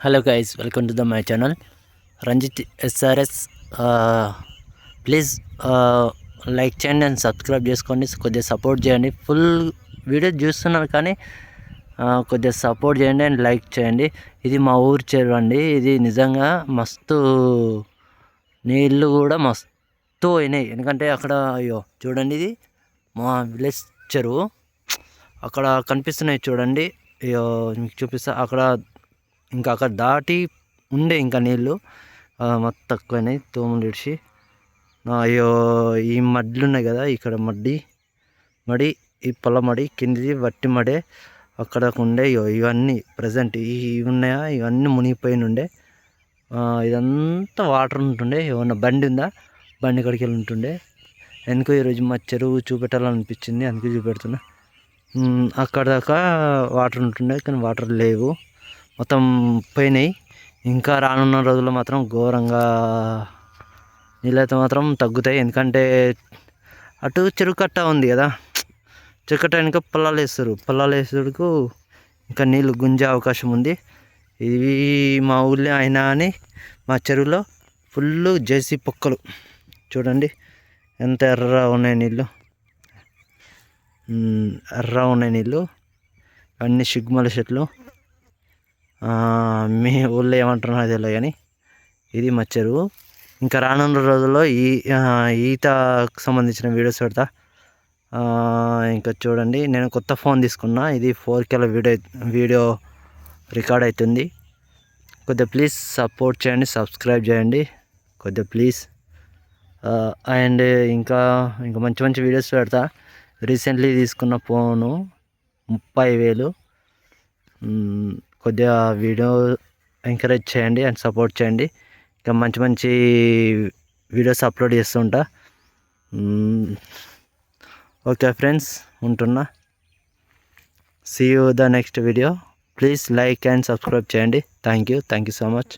Hello guys, welcome to my channel Ranjith SRS. Please like చేయండి and subscribe చేసుకోండి. కొద్దిగా support చేయండి. ఫుల్ వీడియో చూస్తున్నారు కానీ కొద్దిగా సపోర్ట్ చేయండి అండ్ లైక్ చేయండి. ఇది మా ఊరు చెరువు అండి. ఇది నిజంగా మస్తు నీళ్ళు కూడా మస్తు అయినాయి. ఎందుకంటే అక్కడ అయ్యో చూడండి, ఇది మా విలేజ్ చెరువు. అక్కడ కనిపిస్తున్నాయి చూడండి. అయ్యో మీకు చూపిస్తా. అక్కడ దాటి ఉండే ఇంకా నీళ్ళు మొత్తం తక్కువైనాయి. తోములు ఇడిచి అయ్యో ఈ మడ్లు ఉన్నాయి కదా, ఇక్కడ మడి ఈ పొల మడి కిందిది వట్టి మడే అక్కడకు ఉండే. ఇవన్నీ ప్రజెంట్ ఇవి ఉన్నాయా, ఇవన్నీ మునిగిపోయిన ఉండే. ఇదంతా వాటర్ ఉంటుండే. ఏమన్నా బండి ఉందా, బండి కాడికి వెళ్ళి ఉంటుండే. ఎందుకో ఈరోజు మా చెరువు చూపెట్టాలనిపించింది, అందుకే చూపెడుతున్నా. అక్కడ దాకా వాటర్ ఉంటుండే కానీ వాటర్ లేవు, మొత్తం పోయినాయి. ఇంకా రానున్న రోజుల్లో మాత్రం ఘోరంగా నీళ్ళైతే మాత్రం తగ్గుతాయి. ఎందుకంటే అటు చెరువు కట్ట ఉంది కదా, చెరువు కట్ట వెనుక పొలాలు వేసేందుకు ఇంకా నీళ్ళు గుంజే అవకాశం ఉంది. ఇవి మా ఊళ్ళో అయినా అని మా చెరువులో ఫుల్ జేసీ పొక్కలు చూడండి ఎంత ఎర్ర ఉన్నాయి నీళ్ళు. అన్ని సిగ్మల చెట్లు. మీ ఊళ్ళో ఏమంటున్నారో తెలియదు కానీ ఇది మా చెరువు. ఇంకా రానున్న రోజుల్లో ఈతకు సంబంధించిన వీడియోస్ పెడతా. ఇంకా చూడండి, నేను కొత్త ఫోన్ తీసుకున్నా. ఇది 4K వీడియో రికార్డ్ అవుతుంది. కొద్దిగా ప్లీజ్ సపోర్ట్ చేయండి, సబ్స్క్రైబ్ చేయండి కొద్దిగా ప్లీజ్. అండ్ ఇంకా మంచి మంచి వీడియోస్ పెడతా. రీసెంట్లీ తీసుకున్న ఫోను 30,000. కొద్దిగా వీడియో ఎంకరేజ్ చేయండి అండ్ సపోర్ట్ చేయండి. ఇంకా మంచి మంచి వీడియోస్ అప్లోడ్ చేస్తుంటా. ఓకే ఫ్రెండ్స్, ఉంటున్నా. See you the next video. Please like and subscribe చేయండి. Thank you so much.